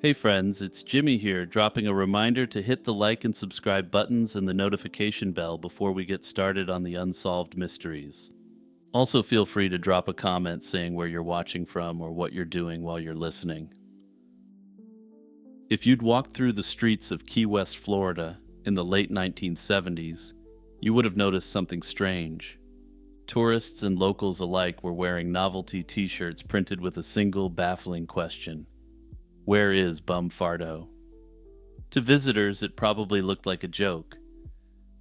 Hey friends, it's Jimmy here, dropping a reminder to hit the like and subscribe buttons and the notification bell before we get started on the unsolved mysteries. Also, feel free to drop a comment saying where you're watching from or what you're doing while you're listening. If you'd walked through the streets of Key West, Florida in the late 1970s, you would have noticed something strange. Tourists and locals alike were wearing novelty t-shirts printed with a single baffling question: where is Bum Fardo? To visitors, it probably looked like a joke.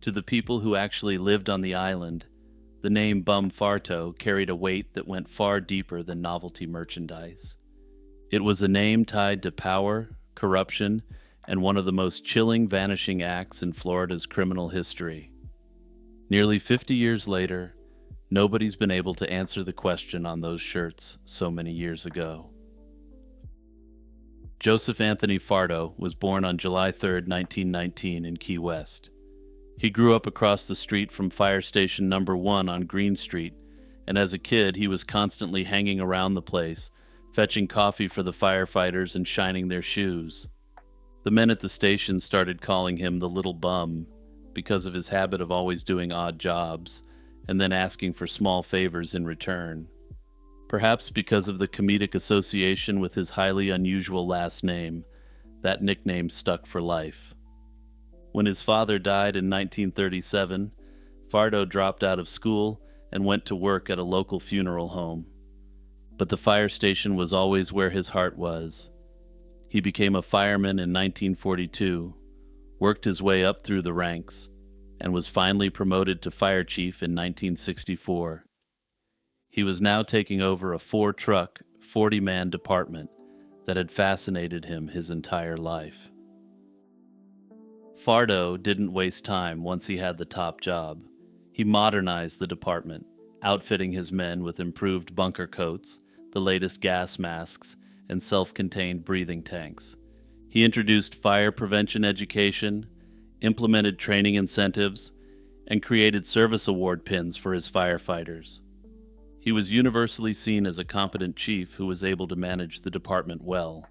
To the people who actually lived on the island, the name Bum Farto carried a weight that went far deeper than novelty merchandise. It was a name tied to power, corruption, and one of the most chilling vanishing acts in Florida's criminal history. Nearly 50 years later, nobody's been able to answer the question on those shirts so many years ago. Joseph Anthony Fardo was born on July 3, 1919 in Key West. He grew up across the street from Fire Station Number 1 on Green Street, and as a kid he was constantly hanging around the place, fetching coffee for the firefighters and shining their shoes. The men at the station started calling him the Little Bum because of his habit of always doing odd jobs and then asking for small favors in return. Perhaps because of the comedic association with his highly unusual last name, that nickname stuck for life. When his father died in 1937, Fardo dropped out of school and went to work at a local funeral home. But the fire station was always where his heart was. He became a fireman in 1942, worked his way up through the ranks, and was finally promoted to fire chief in 1964. He was now taking over a 4-truck, 40-man department that had fascinated him his entire life. Fardo didn't waste time once he had the top job. He modernized the department, outfitting his men with improved bunker coats, the latest gas masks, and self-contained breathing tanks. He introduced fire prevention education, implemented training incentives, and created service award pins for his firefighters. He was universally seen as a competent chief who was able to manage the department well.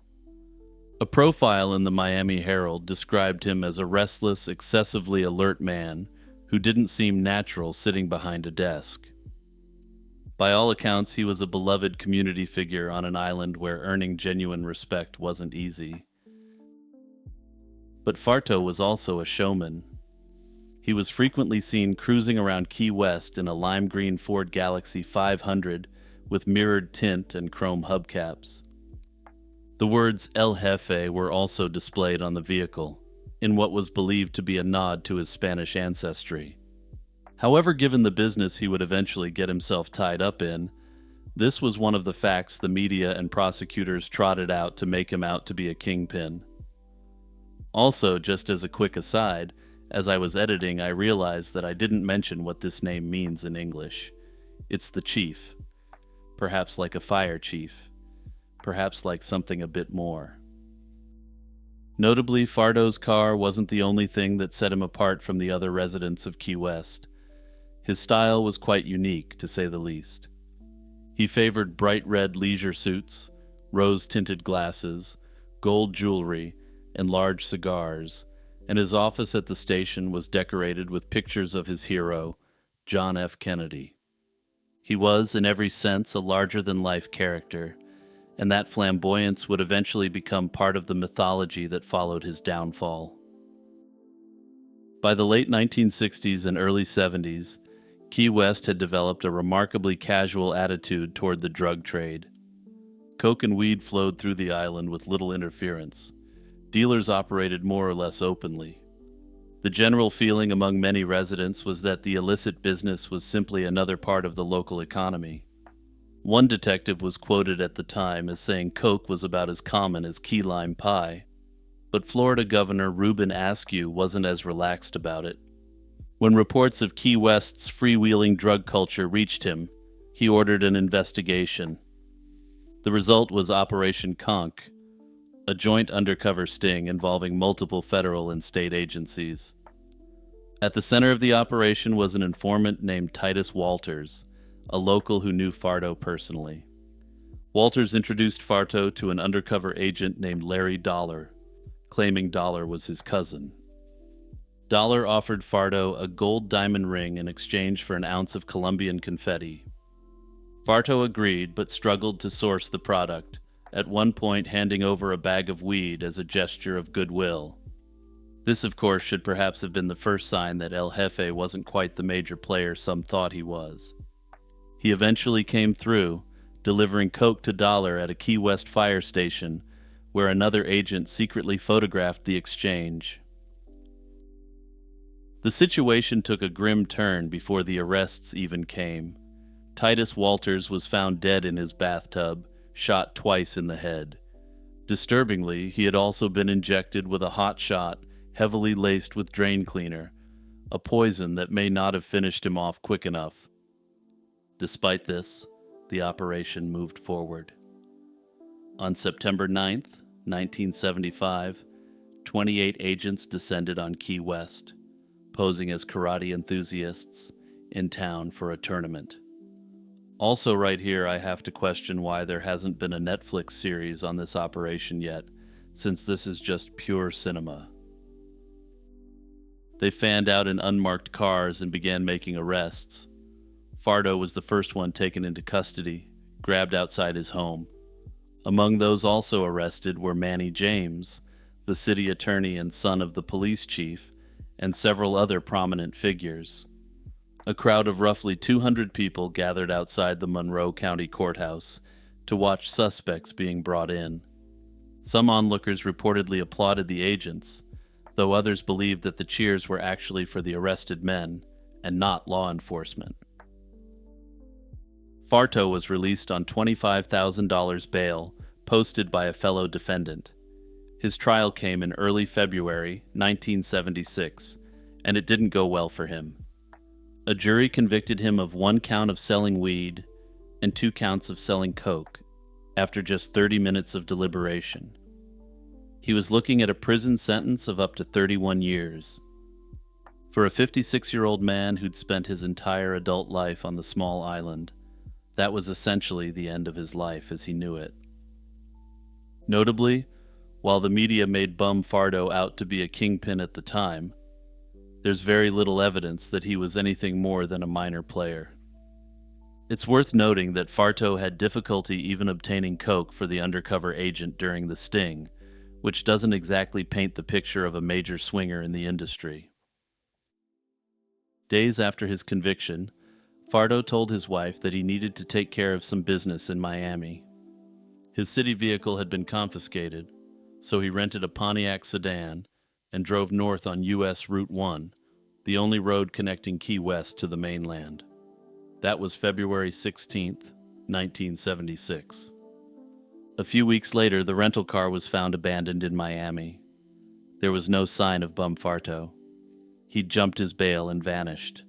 A profile in the Miami Herald described him as a restless, excessively alert man who didn't seem natural sitting behind a desk. By all accounts, he was a beloved community figure on an island where earning genuine respect wasn't easy. But Farto was also a showman. He was frequently seen cruising around Key West in a lime green Ford Galaxy 500 with mirrored tint and chrome hubcaps. The words El Jefe were also displayed on the vehicle, in what was believed to be a nod to his Spanish ancestry. However, given the business he would eventually get himself tied up in, this was one of the facts the media and prosecutors trotted out to make him out to be a kingpin. Also, just as a quick aside, as I was editing, I realized that I didn't mention what this name means in English. It's the chief. Perhaps like a fire chief. Perhaps like something a bit more. Notably, Fardo's car wasn't the only thing that set him apart from the other residents of Key West. His style was quite unique, to say the least. He favored bright red leisure suits, rose-tinted glasses, gold jewelry, and large cigars, and his office at the station was decorated with pictures of his hero, John F. Kennedy. He was, in every sense, a larger-than-life character, and that flamboyance would eventually become part of the mythology that followed his downfall. By the late 1960s and early 70s, Key West had developed a remarkably casual attitude toward the drug trade. Coke and weed flowed through the island with little interference. Dealers operated more or less openly. The general feeling among many residents was that the illicit business was simply another part of the local economy. One detective was quoted at the time as saying coke was about as common as key lime pie, but Florida Governor Reuben Askew wasn't as relaxed about it. When reports of Key West's freewheeling drug culture reached him, he ordered an investigation. The result was Operation Conch, a joint undercover sting involving multiple federal and state agencies. At the center of the operation was an informant named Titus Walters, a local who knew Fardo personally. Walters introduced Farto to an undercover agent named Larry Dollar, claiming Dollar was his cousin. Dollar offered Farto a gold diamond ring in exchange for an ounce of Colombian confetti. Farto agreed, but struggled to source the product, at one point handing over a bag of weed as a gesture of goodwill. This, of course, should perhaps have been the first sign that El Jefe wasn't quite the major player some thought he was. He eventually came through, delivering coke to Dollar at a Key West fire station, where another agent secretly photographed the exchange. The situation took a grim turn before the arrests even came. Titus Walters was found dead in his bathtub, shot twice in the head. Disturbingly, he had also been injected with a hot shot heavily laced with drain cleaner, a poison that may not have finished him off quick enough. Despite this, the operation moved forward. On September 9th, 1975, 28 agents descended on Key West, posing as karate enthusiasts in town for a tournament. Also right here, I have to question why there hasn't been a Netflix series on this operation yet, since this is just pure cinema. They fanned out in unmarked cars and began making arrests. Farto was the first one taken into custody, grabbed outside his home. Among those also arrested were Manny James, the city attorney and son of the police chief, and several other prominent figures. A crowd of roughly 200 people gathered outside the Monroe County Courthouse to watch suspects being brought in. Some onlookers reportedly applauded the agents, though others believed that the cheers were actually for the arrested men and not law enforcement. Farto was released on $25,000 bail, posted by a fellow defendant. His trial came in early February 1976, and it didn't go well for him. A jury convicted him of 1 count of selling weed and 2 counts of selling coke after just 30 minutes of deliberation. He was looking at a prison sentence of up to 31 years. For a 56-year-old man who'd spent his entire adult life on the small island, that was essentially the end of his life as he knew it. Notably, while the media made Bum Farto out to be a kingpin at the time, there's very little evidence that he was anything more than a minor player. It's worth noting that Farto had difficulty even obtaining coke for the undercover agent during the sting, which doesn't exactly paint the picture of a major swinger in the industry. Days after his conviction, Farto told his wife that he needed to take care of some business in Miami. His city vehicle had been confiscated, so he rented a Pontiac sedan and drove north on U.S. Route 1, the only road connecting Key West to the mainland. That was February 16th, 1976. A few weeks later, the rental car was found abandoned in Miami. There was no sign of Bum Farto. He'd jumped his bail and vanished.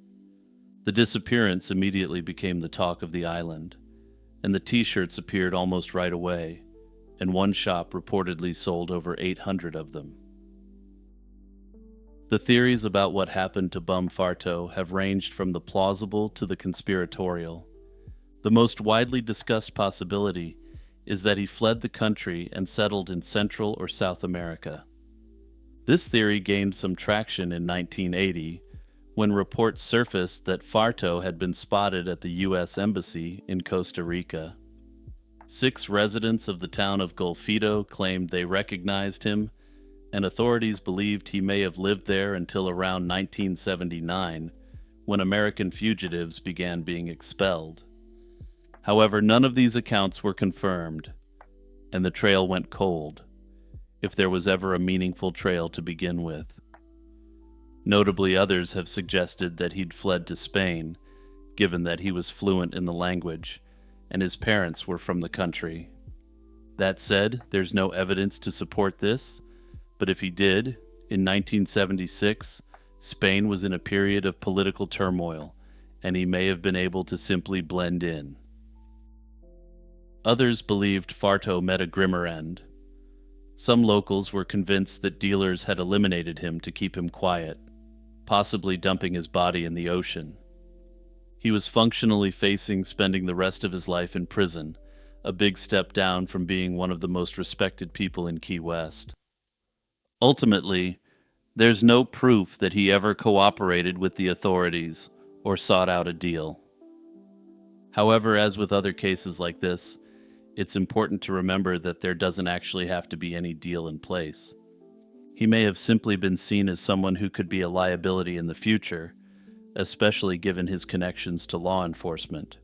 The disappearance immediately became the talk of the island, and the t-shirts appeared almost right away, and one shop reportedly sold over 800 of them. The theories about what happened to Bum Farto have ranged from the plausible to the conspiratorial. The most widely discussed possibility is that he fled the country and settled in Central or South America. This theory gained some traction in 1980 when reports surfaced that Farto had been spotted at the U.S. Embassy in Costa Rica. 6 residents of the town of Golfito claimed they recognized him, and authorities believed he may have lived there until around 1979, when American fugitives began being expelled. However, none of these accounts were confirmed, and the trail went cold, if there was ever a meaningful trail to begin with. Notably, others have suggested that he'd fled to Spain, given that he was fluent in the language, and his parents were from the country. That said, there's no evidence to support this, but if he did, in 1976, Spain was in a period of political turmoil, and he may have been able to simply blend in. Others believed Farto met a grimmer end. Some locals were convinced that dealers had eliminated him to keep him quiet, possibly dumping his body in the ocean. He was functionally facing spending the rest of his life in prison, a big step down from being one of the most respected people in Key West. Ultimately, there's no proof that he ever cooperated with the authorities or sought out a deal. However, as with other cases like this, it's important to remember that there doesn't actually have to be any deal in place. He may have simply been seen as someone who could be a liability in the future, especially given his connections to law enforcement.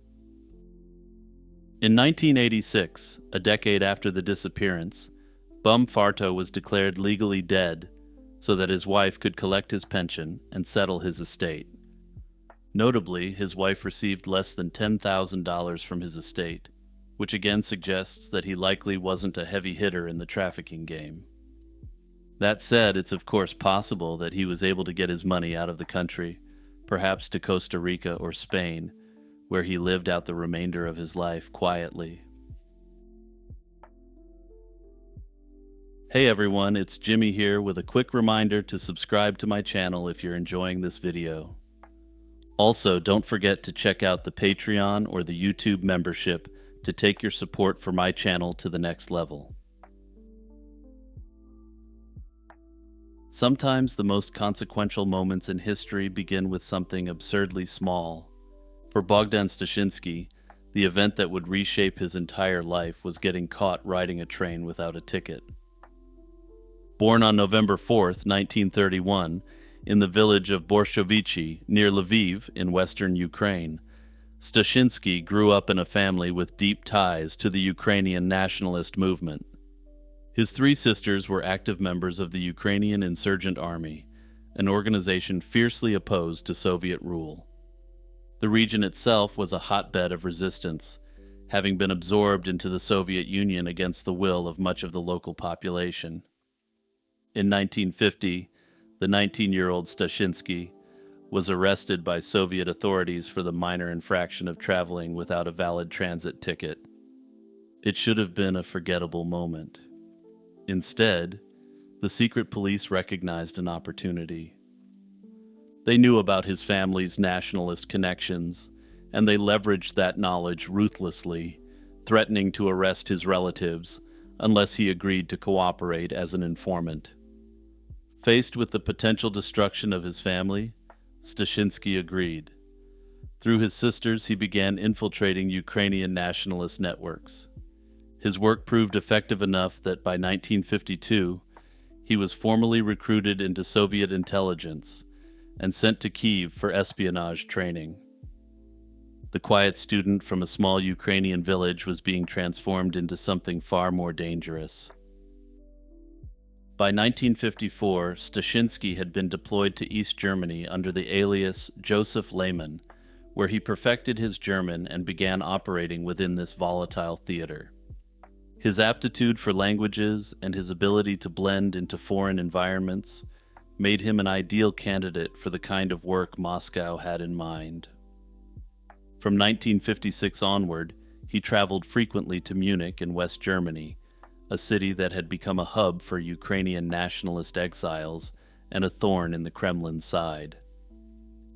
In 1986, a decade after the disappearance, Bum Farto was declared legally dead so that his wife could collect his pension and settle his estate. Notably, his wife received less than $10,000 from his estate, which again suggests that he likely wasn't a heavy hitter in the trafficking game. That said, it's of course possible that he was able to get his money out of the country, perhaps to Costa Rica or Spain, where he lived out the remainder of his life quietly. Hey everyone, it's Jimmy here with a quick reminder to subscribe to my channel if you're enjoying this video. Also, don't forget to check out the Patreon or the YouTube membership to take your support for my channel to the next level. Sometimes the most consequential moments in history begin with something absurdly small. For Bogdan Stashinsky, the event that would reshape his entire life was getting caught riding a train without a ticket. Born on November 4th, 1931, in the village of Borshovichi, near Lviv in western Ukraine, Stashinsky grew up in a family with deep ties to the Ukrainian nationalist movement. His three sisters were active members of the Ukrainian Insurgent Army, an organization fiercely opposed to Soviet rule. The region itself was a hotbed of resistance, having been absorbed into the Soviet Union against the will of much of the local population. In 1950, the 19-year-old Stashinsky was arrested by Soviet authorities for the minor infraction of traveling without a valid transit ticket. It should have been a forgettable moment. Instead, the secret police recognized an opportunity. They knew about his family's nationalist connections, and they leveraged that knowledge ruthlessly, threatening to arrest his relatives unless he agreed to cooperate as an informant. Faced with the potential destruction of his family, Stashinsky agreed. Through his sisters, he began infiltrating Ukrainian nationalist networks. His work proved effective enough that by 1952, he was formally recruited into Soviet intelligence and sent to Kyiv for espionage training. The quiet student from a small Ukrainian village was being transformed into something far more dangerous. By 1954, Stashinsky had been deployed to East Germany under the alias Joseph Lehmann, where he perfected his German and began operating within this volatile theater. His aptitude for languages and his ability to blend into foreign environments made him an ideal candidate for the kind of work Moscow had in mind. From 1956 onward, he traveled frequently to Munich in West Germany, a city that had become a hub for Ukrainian nationalist exiles and a thorn in the Kremlin's side.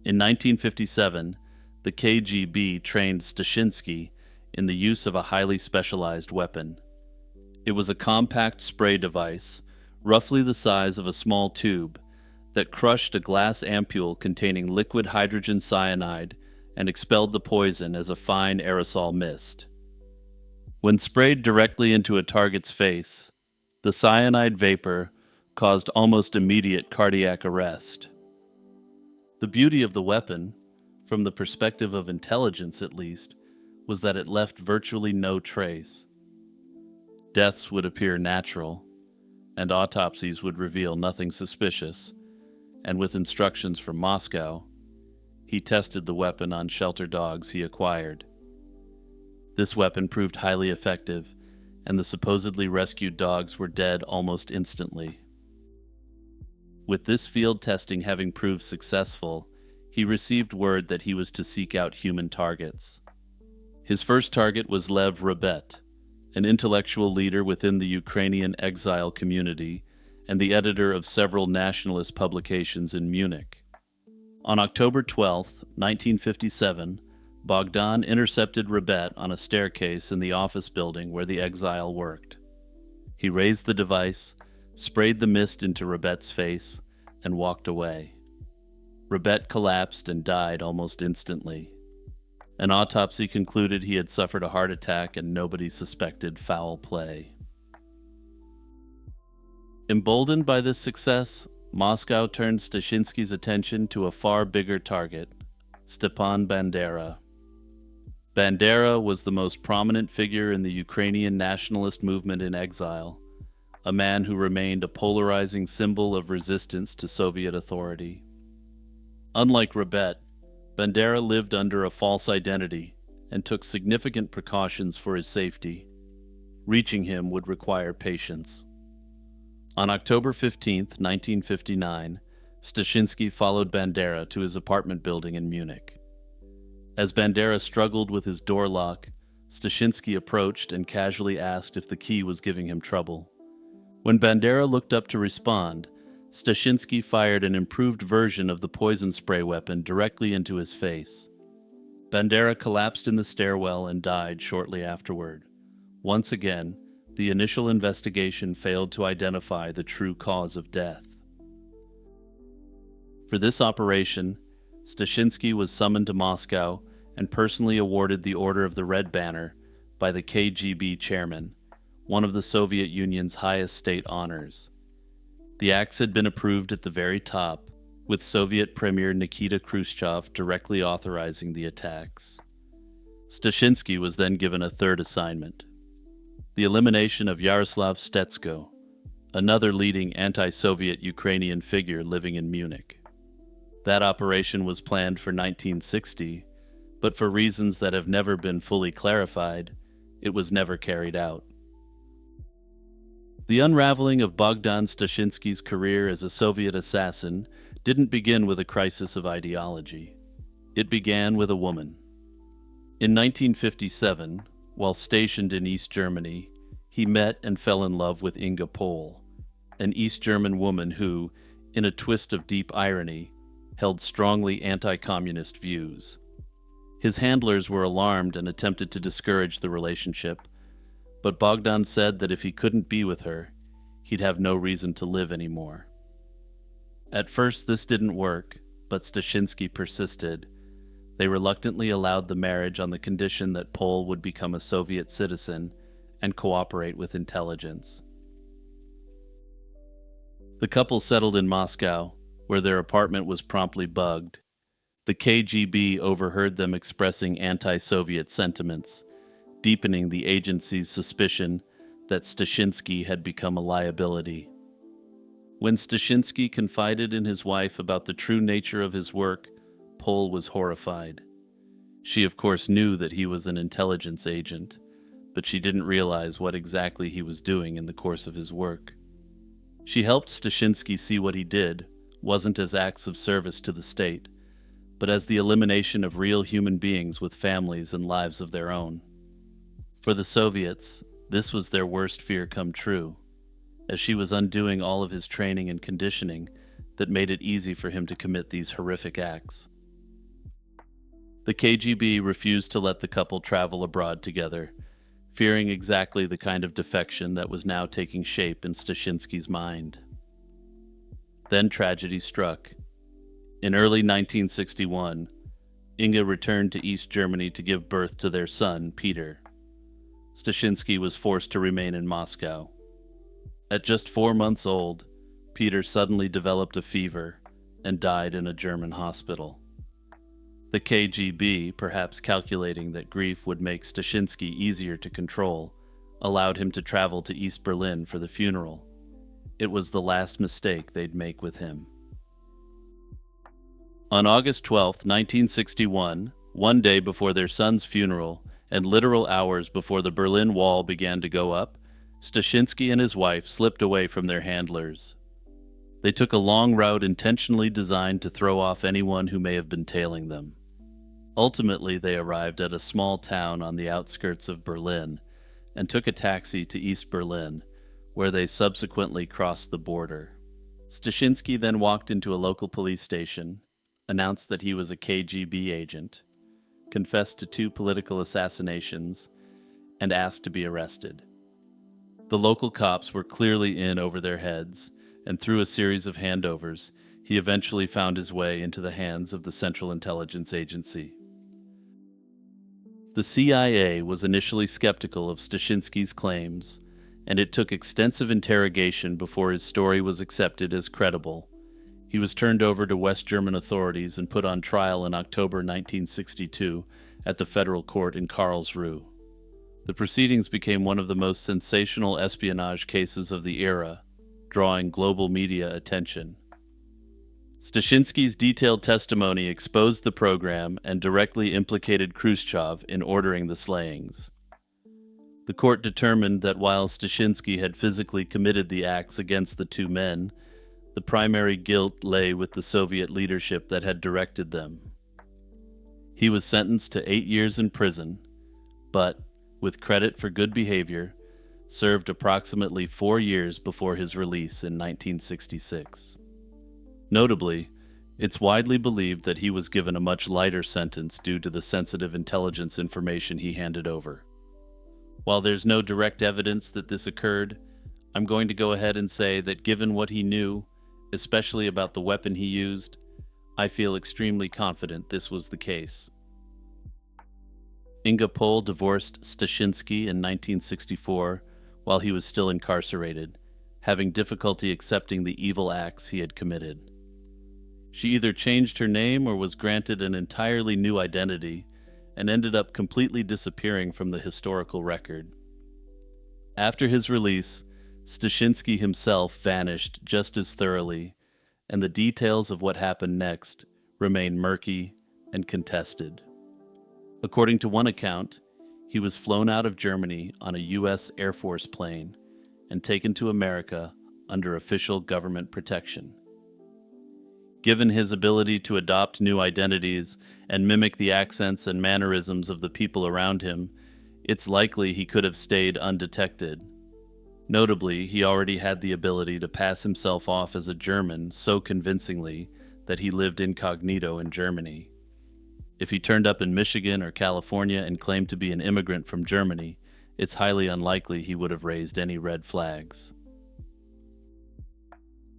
In 1957, the KGB trained Stashinsky in the use of a highly specialized weapon. It was a compact spray device, roughly the size of a small tube, that crushed a glass ampule containing liquid hydrogen cyanide and expelled the poison as a fine aerosol mist. When sprayed directly into a target's face, the cyanide vapor caused almost immediate cardiac arrest. The beauty of the weapon, from the perspective of intelligence at least, was that it left virtually no trace. Deaths would appear natural, and autopsies would reveal nothing suspicious, and with instructions from Moscow, he tested the weapon on shelter dogs he acquired. This weapon proved highly effective, and the supposedly rescued dogs were dead almost instantly. With this field testing having proved successful, he received word that he was to seek out human targets. His first target was Lev Rebet, an intellectual leader within the Ukrainian exile community and the editor of several nationalist publications in Munich. On October 12, 1957, Bogdan intercepted Rebet on a staircase in the office building where the exile worked. He raised the device, sprayed the mist into Rebet's face, and walked away. Rebet collapsed and died almost instantly. An autopsy concluded he had suffered a heart attack and nobody suspected foul play. Emboldened by this success, Moscow turned Stashinsky's attention to a far bigger target, Stepan Bandera. Bandera was the most prominent figure in the Ukrainian nationalist movement in exile, a man who remained a polarizing symbol of resistance to Soviet authority. Unlike Rebet, Bandera lived under a false identity and took significant precautions for his safety. Reaching him would require patience. On October 15, 1959, Stashinsky followed Bandera to his apartment building in Munich. As Bandera struggled with his door lock, Stashinsky approached and casually asked if the key was giving him trouble. When Bandera looked up to respond, Stashinsky fired an improved version of the poison spray weapon directly into his face. Bandera collapsed in the stairwell and died shortly afterward. Once again, the initial investigation failed to identify the true cause of death. For this operation, Stashinsky was summoned to Moscow and personally awarded the Order of the Red Banner by the KGB chairman, one of the Soviet Union's highest state honors. The axe had been approved at the very top, with Soviet Premier Nikita Khrushchev directly authorizing the attacks. Stashinsky was then given a third assignment: the elimination of Yaroslav Stetsko, another leading anti-Soviet Ukrainian figure living in Munich. That operation was planned for 1960, but for reasons that have never been fully clarified, it was never carried out. The unraveling of Bogdan Stashinsky's career as a Soviet assassin didn't begin with a crisis of ideology. It began with a woman. In 1957, while stationed in East Germany, he met and fell in love with Inga Pohl, an East German woman who, in a twist of deep irony, held strongly anti-communist views. His handlers were alarmed and attempted to discourage the relationship, but Bogdan said that if he couldn't be with her, he'd have no reason to live anymore. At first this didn't work, but Stashinsky persisted. They reluctantly allowed the marriage on the condition that Pohl would become a Soviet citizen and cooperate with intelligence. The couple settled in Moscow, where their apartment was promptly bugged. The KGB overheard them expressing anti-Soviet sentiments, deepening the agency's suspicion that Stashinsky had become a liability. When Stashinsky confided in his wife about the true nature of his work, Pohl was horrified. She, of course, knew that he was an intelligence agent, but she didn't realize what exactly he was doing in the course of his work. She helped Stashinsky see what he did wasn't as acts of service to the state, but as the elimination of real human beings with families and lives of their own. For the Soviets, this was their worst fear come true, as she was undoing all of his training and conditioning that made it easy for him to commit these horrific acts. The KGB refused to let the couple travel abroad together, fearing exactly the kind of defection that was now taking shape in Stashinsky's mind. Then tragedy struck. In early 1961, Inga returned to East Germany to give birth to their son, Peter. Stashinsky was forced to remain in Moscow. At just 4 months old, Peter suddenly developed a fever and died in a German hospital. The KGB, perhaps calculating that grief would make Stashinsky easier to control, allowed him to travel to East Berlin for the funeral. It was the last mistake they'd make with him. On August 12, 1961, one day before their son's funeral and literal hours before the Berlin Wall began to go up, Stashinsky and his wife slipped away from their handlers. They took a long route intentionally designed to throw off anyone who may have been tailing them. Ultimately, they arrived at a small town on the outskirts of Berlin and took a taxi to East Berlin, where they subsequently crossed the border. Stashinsky then walked into a local police station, announced that he was a KGB agent, confessed to 2 political assassinations, and asked to be arrested. The local cops were clearly in over their heads, and through a series of handovers, he eventually found his way into the hands of the Central Intelligence Agency. The CIA was initially skeptical of Stashinsky's claims, and it took extensive interrogation before his story was accepted as credible. He was turned over to West German authorities and put on trial in October 1962 at the federal court in Karlsruhe. The proceedings became one of the most sensational espionage cases of the era, drawing global media attention. Stashinsky's detailed testimony exposed the program and directly implicated Khrushchev in ordering the slayings. The court determined that while Stashinsky had physically committed the acts against the 2 men, the primary guilt lay with the Soviet leadership that had directed them. He was sentenced to 8 years in prison, but, with credit for good behavior, served approximately 4 years before his release in 1966. Notably, it's widely believed that he was given a much lighter sentence due to the sensitive intelligence information he handed over. While there's no direct evidence that this occurred, I'm going to go ahead and say that given what he knew, especially about the weapon he used, I feel extremely confident this was the case. Inga Pol divorced Stashinsky in 1964 while he was still incarcerated, having difficulty accepting the evil acts he had committed. She either changed her name or was granted an entirely new identity and ended up completely disappearing from the historical record. After his release, Stashinsky himself vanished just as thoroughly, and the details of what happened next remain murky and contested. According to one account, he was flown out of Germany on a U.S. Air Force plane and taken to America under official government protection. Given his ability to adopt new identities and mimic the accents and mannerisms of the people around him, it's likely he could have stayed undetected. Notably, he already had the ability to pass himself off as a German so convincingly that he lived incognito in Germany. If he turned up in Michigan or California and claimed to be an immigrant from Germany, it's highly unlikely he would have raised any red flags.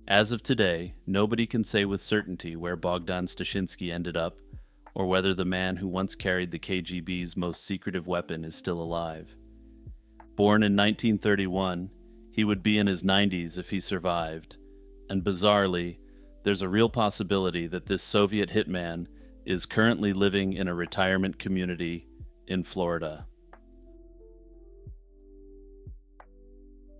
As of today, nobody can say with certainty where Bogdan Stashinsky ended up, or whether the man who once carried the KGB's most secretive weapon is still alive. Born in 1931, he would be in his 90s if he survived, and bizarrely, there's a real possibility that this Soviet hitman is currently living in a retirement community in Florida.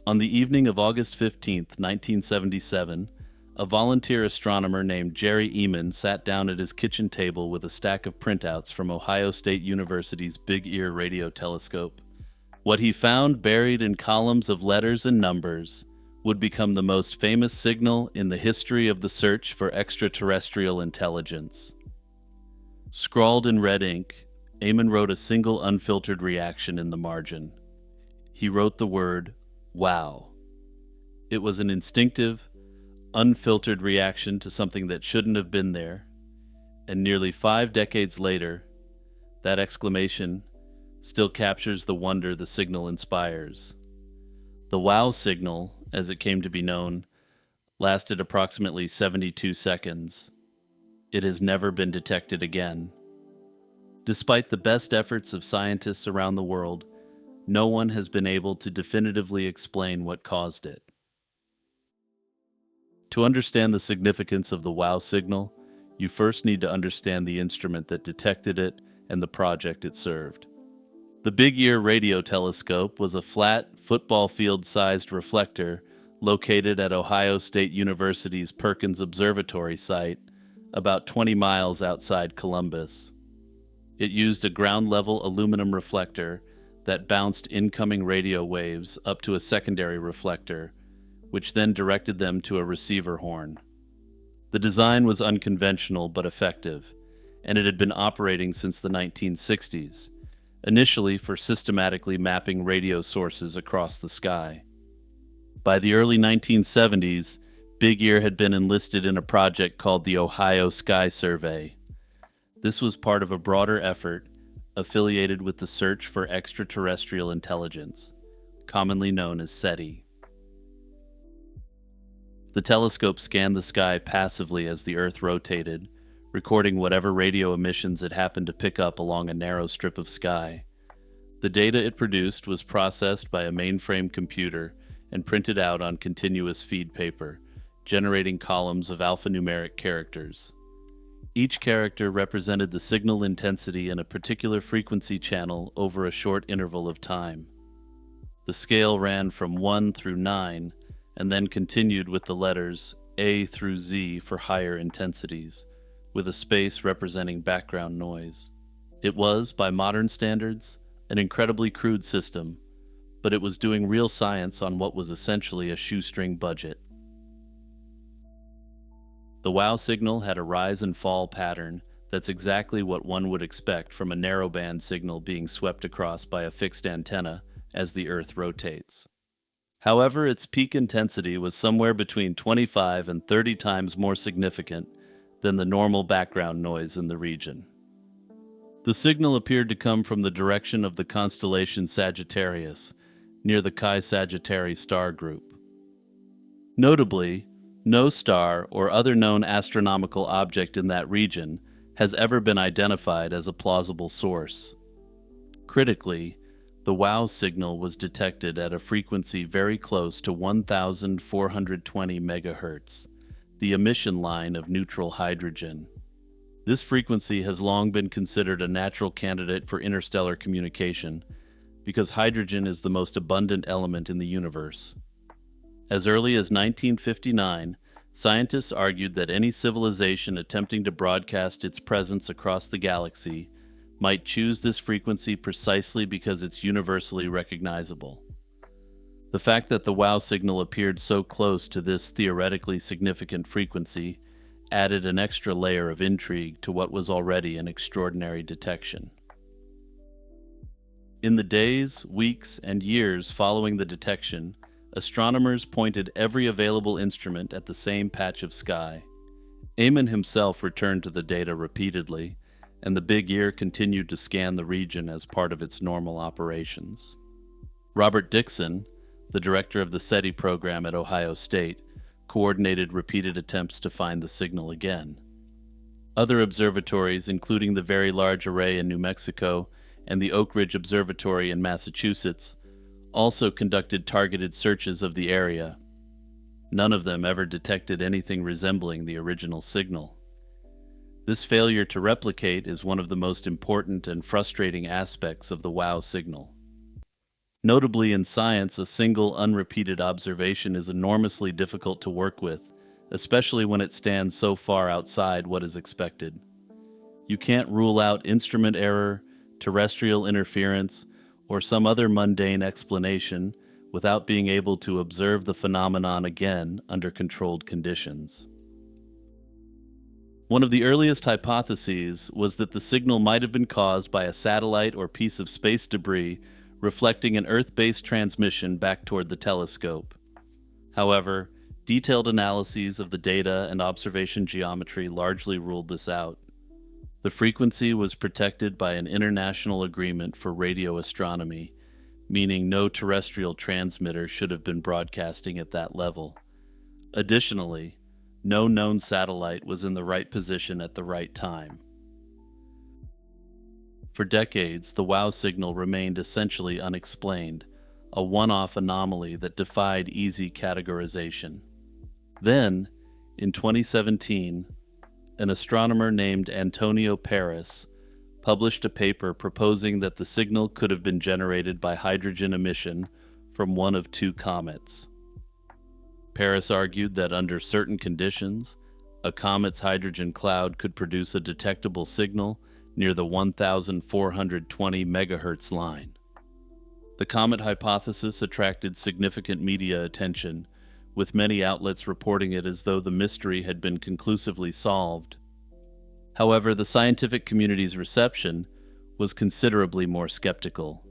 On the evening of August 15, 1977, a volunteer astronomer named Jerry Eman sat down at his kitchen table with a stack of printouts from Ohio State University's Big Ear radio telescope. What he found buried in columns of letters and numbers would become the most famous signal in the history of the search for extraterrestrial intelligence. Scrawled in red ink, Eamon wrote a single unfiltered reaction in the margin. He wrote the word, "Wow." It was an instinctive, unfiltered reaction to something that shouldn't have been there, and nearly 5 decades later, that exclamation still captures the wonder the signal inspires. The wow signal, as it came to be known, lasted approximately 72 seconds. It has never been detected again. Despite the best efforts of scientists around the world, no one has been able to definitively explain what caused it. To understand the significance of the wow signal, you first need to understand the instrument that detected it and the project it served. The Big Ear radio telescope was a flat, football field-sized reflector located at Ohio State University's Perkins Observatory site, about 20 miles outside Columbus. It used a ground-level aluminum reflector that bounced incoming radio waves up to a secondary reflector, which then directed them to a receiver horn. The design was unconventional but effective, and it had been operating since the 1960s, initially for systematically mapping radio sources across the sky. By the early 1970s, Big Ear had been enlisted in a project called the Ohio Sky Survey. This was part of a broader effort affiliated with the search for extraterrestrial intelligence, commonly known as SETI. The telescope scanned the sky passively as the Earth rotated, recording whatever radio emissions it happened to pick up along a narrow strip of sky. The data it produced was processed by a mainframe computer and printed out on continuous feed paper, generating columns of alphanumeric characters. Each character represented the signal intensity in a particular frequency channel over a short interval of time. The scale ran from 1 through 9 and then continued with the letters A through Z for higher intensities, with a space representing background noise. It was, by modern standards, an incredibly crude system, but it was doing real science on what was essentially a shoestring budget. The WOW signal had a rise and fall pattern that's exactly what one would expect from a narrowband signal being swept across by a fixed antenna as the Earth rotates. However, its peak intensity was somewhere between 25 and 30 times more significant than the normal background noise in the region. The signal appeared to come from the direction of the constellation Sagittarius, near the Chi Sagittarii star group. Notably, no star or other known astronomical object in that region has ever been identified as a plausible source. Critically, the WOW signal was detected at a frequency very close to 1,420 MHz, the emission line of neutral hydrogen. This frequency has long been considered a natural candidate for interstellar communication because hydrogen is the most abundant element in the universe. As early as 1959, scientists argued that any civilization attempting to broadcast its presence across the galaxy might choose this frequency precisely because it's universally recognizable. The fact that the WOW signal appeared so close to this theoretically significant frequency added an extra layer of intrigue to what was already an extraordinary detection. In the days, weeks, and years following the detection, astronomers pointed every available instrument at the same patch of sky. Eamon himself returned to the data repeatedly, and the Big Ear continued to scan the region as part of its normal operations. Robert Dixon, the director of the SETI program at Ohio State, coordinated repeated attempts to find the signal again. Other observatories, including the Very Large Array in New Mexico and the Oak Ridge Observatory in Massachusetts, also conducted targeted searches of the area. None of them ever detected anything resembling the original signal. This failure to replicate is one of the most important and frustrating aspects of the WOW signal. Notably, in science, a single unrepeated observation is enormously difficult to work with, especially when it stands so far outside what is expected. You can't rule out instrument error, terrestrial interference, or some other mundane explanation without being able to observe the phenomenon again under controlled conditions. One of the earliest hypotheses was that the signal might have been caused by a satellite or piece of space debris reflecting an Earth-based transmission back toward the telescope. However, detailed analyses of the data and observation geometry largely ruled this out. The frequency was protected by an international agreement for radio astronomy, meaning no terrestrial transmitter should have been broadcasting at that level. Additionally, no known satellite was in the right position at the right time. For decades, the WOW signal remained essentially unexplained, a one-off anomaly that defied easy categorization. Then, in 2017, an astronomer named Antonio Paris published a paper proposing that the signal could have been generated by hydrogen emission from one of two comets. Paris argued that under certain conditions, a comet's hydrogen cloud could produce a detectable signal near the 1,420 MHz line. The comet hypothesis attracted significant media attention, with many outlets reporting it as though the mystery had been conclusively solved. However, the scientific community's reception was considerably more skeptical.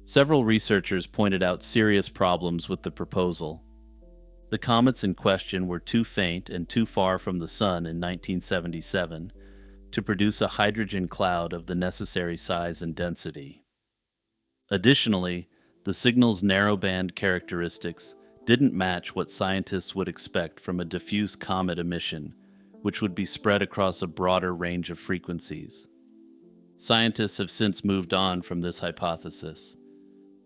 Several researchers pointed out serious problems with the proposal. The comets in question were too faint and too far from the Sun in 1977 to produce a hydrogen cloud of the necessary size and density. Additionally, the signal's narrowband characteristics didn't match what scientists would expect from a diffuse comet emission, which would be spread across a broader range of frequencies. Scientists have since moved on from this hypothesis,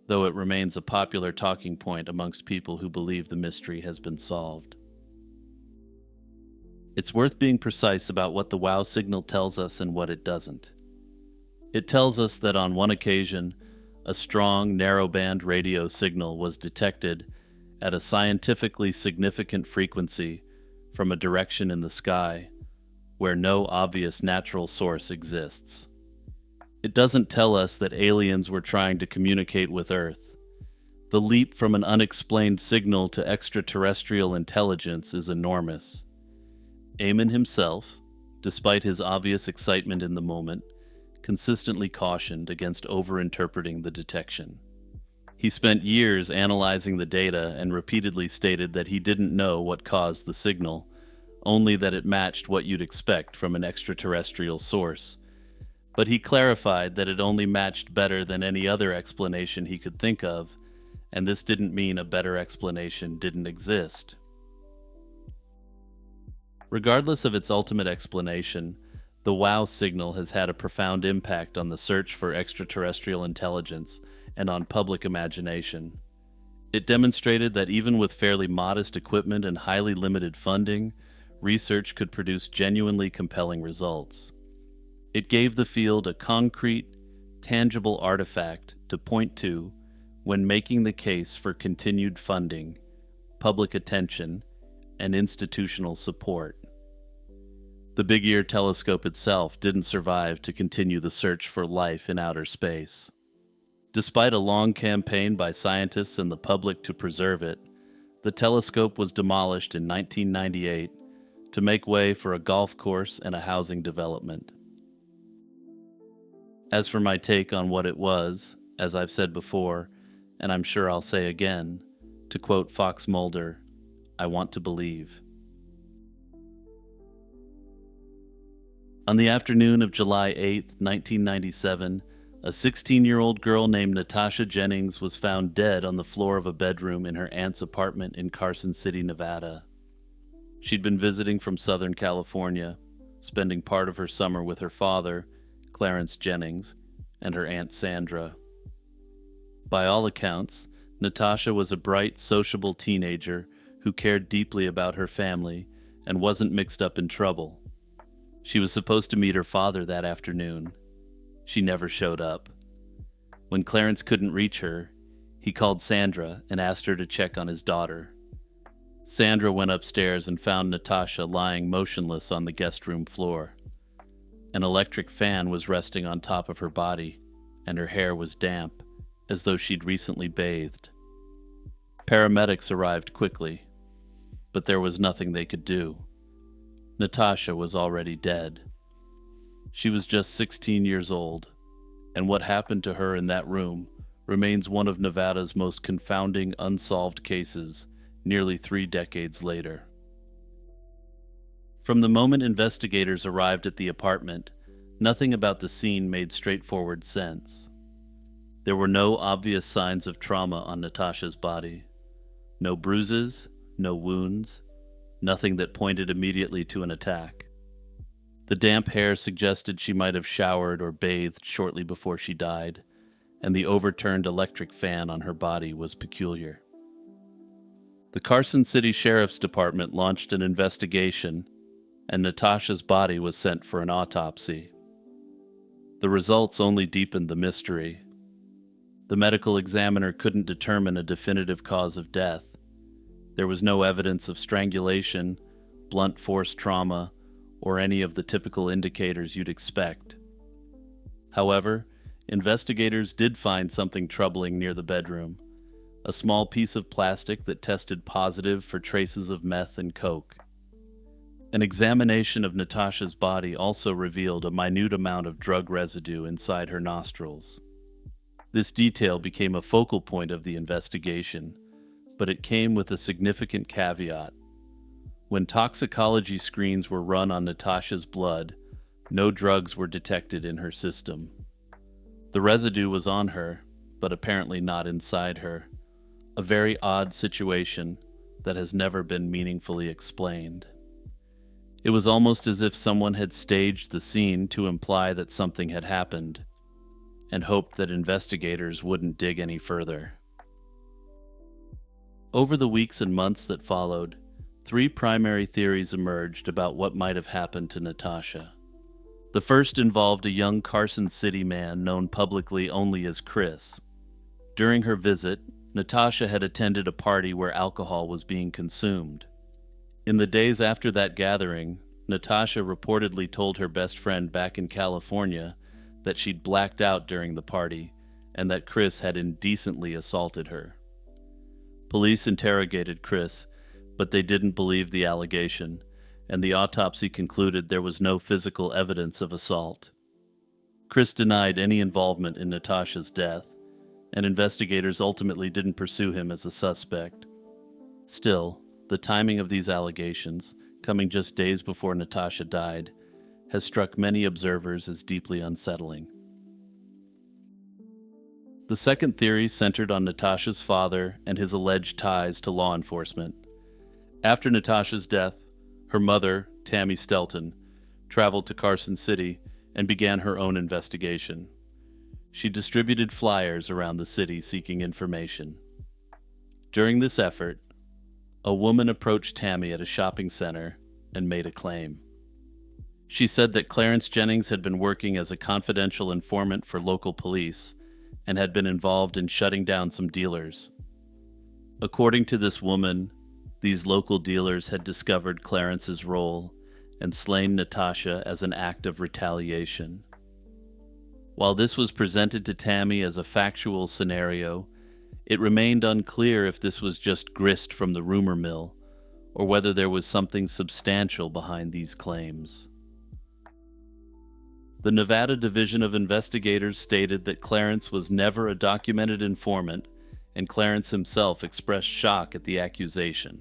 though it remains a popular talking point amongst people who believe the mystery has been solved. It's worth being precise about what the WOW signal tells us and what it doesn't. It tells us that on one occasion, a strong narrowband radio signal was detected at a scientifically significant frequency from a direction in the sky where no obvious natural source exists. It doesn't tell us that aliens were trying to communicate with Earth. The leap from an unexplained signal to extraterrestrial intelligence is enormous. Eamon himself, despite his obvious excitement in the moment, consistently cautioned against overinterpreting the detection. He spent years analyzing the data and repeatedly stated that he didn't know what caused the signal, only that it matched what you'd expect from an extraterrestrial source. But he clarified that it only matched better than any other explanation he could think of, and this didn't mean a better explanation didn't exist. Regardless of its ultimate explanation, the WOW signal has had a profound impact on the search for extraterrestrial intelligence and on public imagination. It demonstrated that even with fairly modest equipment and highly limited funding, research could produce genuinely compelling results. It gave the field a concrete, tangible artifact to point to when making the case for continued funding, public attention, and institutional support. The Big Ear telescope itself didn't survive to continue the search for life in outer space. Despite a long campaign by scientists and the public to preserve it, the telescope was demolished in 1998 to make way for a golf course and a housing development. As for my take on what it was, as I've said before, and I'm sure I'll say again, to quote Fox Mulder, I want to believe. On the afternoon of July 8, 1997, a 16-year-old girl named Natasha Jennings was found dead on the floor of a bedroom in her aunt's apartment in Carson City, Nevada. She'd been visiting from Southern California, spending part of her summer with her father, Clarence Jennings, and her aunt Sandra. By all accounts, Natasha was a bright, sociable teenager who cared deeply about her family and wasn't mixed up in trouble. She was supposed to meet her father that afternoon. She never showed up. When Clarence couldn't reach her, he called Sandra and asked her to check on his daughter. Sandra went upstairs and found Natasha lying motionless on the guest room floor. An electric fan was resting on top of her body, and her hair was damp, as though she'd recently bathed. Paramedics arrived quickly, but there was nothing they could do. Natasha was already dead. She was just 16 years old, and what happened to her in that room remains one of Nevada's most confounding unsolved cases nearly 3 decades later. From the moment investigators arrived at the apartment, nothing about the scene made straightforward sense. There were no obvious signs of trauma on Natasha's body. No bruises, no wounds, nothing that pointed immediately to an attack. The damp hair suggested she might have showered or bathed shortly before she died, and the overturned electric fan on her body was peculiar. The Carson City Sheriff's Department launched an investigation, and Natasha's body was sent for an autopsy. The results only deepened the mystery. The medical examiner couldn't determine a definitive cause of death. There was no evidence of strangulation, blunt force trauma, or any of the typical indicators you'd expect. However, investigators did find something troubling near the bedroom, a small piece of plastic that tested positive for traces of meth and coke. An examination of Natasha's body also revealed a minute amount of drug residue inside her nostrils. This detail became a focal point of the investigation, but it came with a significant caveat. When toxicology screens were run on Natasha's blood, No drugs were detected in her system. The residue was on her, but apparently not inside her. A very odd situation that has never been meaningfully explained. It was almost as if someone had staged the scene to imply that something had happened, and hoped that investigators wouldn't dig any further. Over the weeks and months that followed, three primary theories emerged about what might have happened to Natasha. The first involved a young Carson City man known publicly only as Chris. During her visit, Natasha had attended a party where alcohol was being consumed. In the days after that gathering, Natasha reportedly told her best friend back in California that she'd blacked out during the party and that Chris had indecently assaulted her. Police interrogated Chris, but they didn't believe the allegation, and the autopsy concluded there was no physical evidence of assault. Chris denied any involvement in Natasha's death, and investigators ultimately didn't pursue him as a suspect. Still, the timing of these allegations, coming just days before Natasha died, has struck many observers as deeply unsettling. The second theory centered on Natasha's father and his alleged ties to law enforcement. After Natasha's death, her mother, Tammy Stelton, traveled to Carson City and began her own investigation. She distributed flyers around the city seeking information. During this effort, a woman approached Tammy at a shopping center and made a claim. She said that Clarence Jennings had been working as a confidential informant for local police and had been involved in shutting down some dealers. According to this woman, these local dealers had discovered Clarence's role and slain Natasha as an act of retaliation. While this was presented to Tammy as a factual scenario, it remained unclear if this was just grist from the rumor mill or whether there was something substantial behind these claims. The Nevada Division of Investigators stated that Clarence was never a documented informant, and Clarence himself expressed shock at the accusation.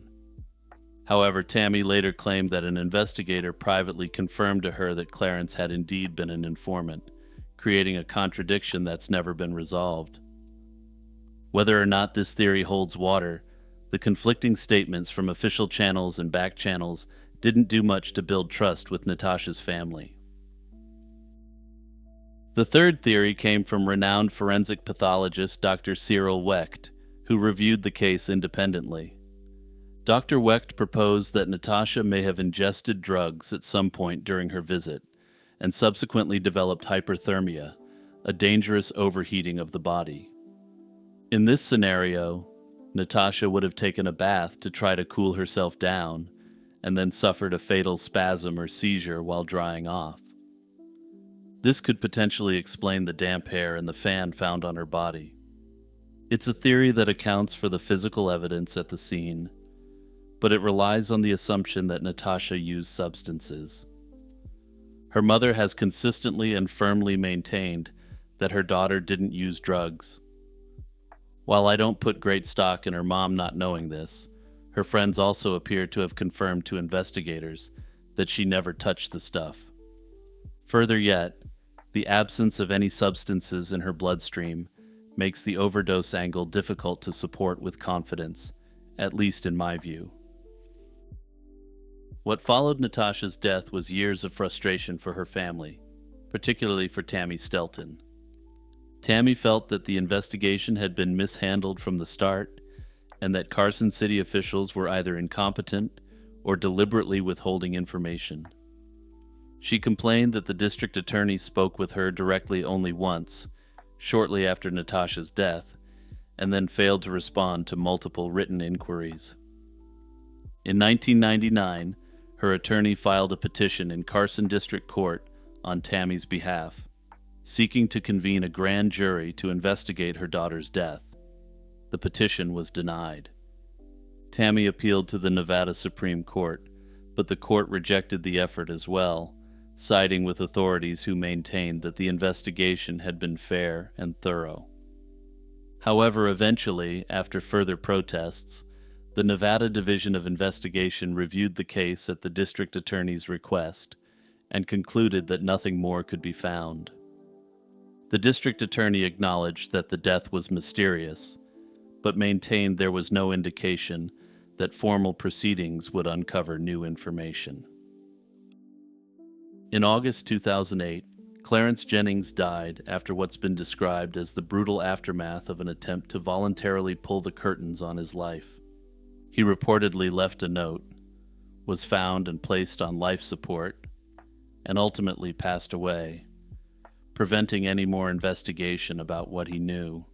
However, Tammy later claimed that an investigator privately confirmed to her that Clarence had indeed been an informant, creating a contradiction that's never been resolved. Whether or not this theory holds water, the conflicting statements from official channels and back channels didn't do much to build trust with Natasha's family. The third theory came from renowned forensic pathologist Dr. Cyril Wecht, who reviewed the case independently. Dr. Wecht proposed that Natasha may have ingested drugs at some point during her visit and subsequently developed hyperthermia, a dangerous overheating of the body. In this scenario, Natasha would have taken a bath to try to cool herself down and then suffered a fatal spasm or seizure while drying off. This could potentially explain the damp hair and the fan found on her body. It's a theory that accounts for the physical evidence at the scene, but it relies on the assumption that Natasha used substances. Her mother has consistently and firmly maintained that her daughter didn't use drugs. While I don't put great stock in her mom not knowing this, her friends also appear to have confirmed to investigators that she never touched the stuff. Further yet, the absence of any substances in her bloodstream makes the overdose angle difficult to support with confidence, at least in my view. What followed Natasha's death was years of frustration for her family, particularly for Tammy Stelton. Tammy felt that the investigation had been mishandled from the start and that Carson City officials were either incompetent or deliberately withholding information. She complained that the district attorney spoke with her directly only once, shortly after Natasha's death, and then failed to respond to multiple written inquiries. In 1999, her attorney filed a petition in Carson District Court on Tammy's behalf, seeking to convene a grand jury to investigate her daughter's death. The petition was denied. Tammy appealed to the Nevada Supreme Court, but the court rejected the effort as well, siding with authorities who maintained that the investigation had been fair and thorough. However, eventually, after further protests, the Nevada Division of Investigation reviewed the case at the district attorney's request and concluded that nothing more could be found. The district attorney acknowledged that the death was mysterious, but maintained there was no indication that formal proceedings would uncover new information. In August 2008, Clarence Jennings died after what's been described as the brutal aftermath of an attempt to voluntarily pull the curtains on his life. He reportedly left a note, was found and placed on life support, and ultimately passed away, preventing any more investigation about what he knew.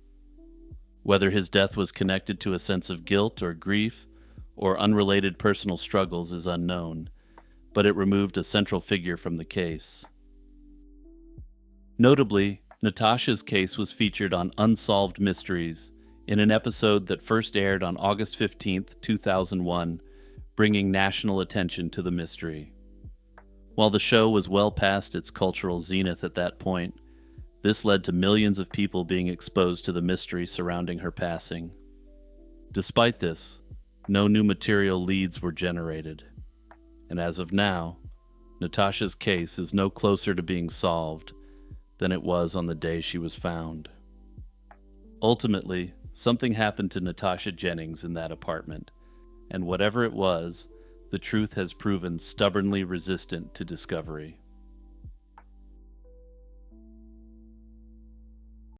Whether his death was connected to a sense of guilt or grief or unrelated personal struggles is unknown, but it removed a central figure from the case. Notably, Natasha's case was featured on Unsolved Mysteries in an episode that first aired on August 15, 2001, bringing national attention to the mystery. While the show was well past its cultural zenith at that point, this led to millions of people being exposed to the mystery surrounding her passing. Despite this, no new material leads were generated, and as of now, Natasha's case is no closer to being solved than it was on the day she was found. Ultimately, something happened to Natasha Jennings in that apartment, and whatever it was, the truth has proven stubbornly resistant to discovery.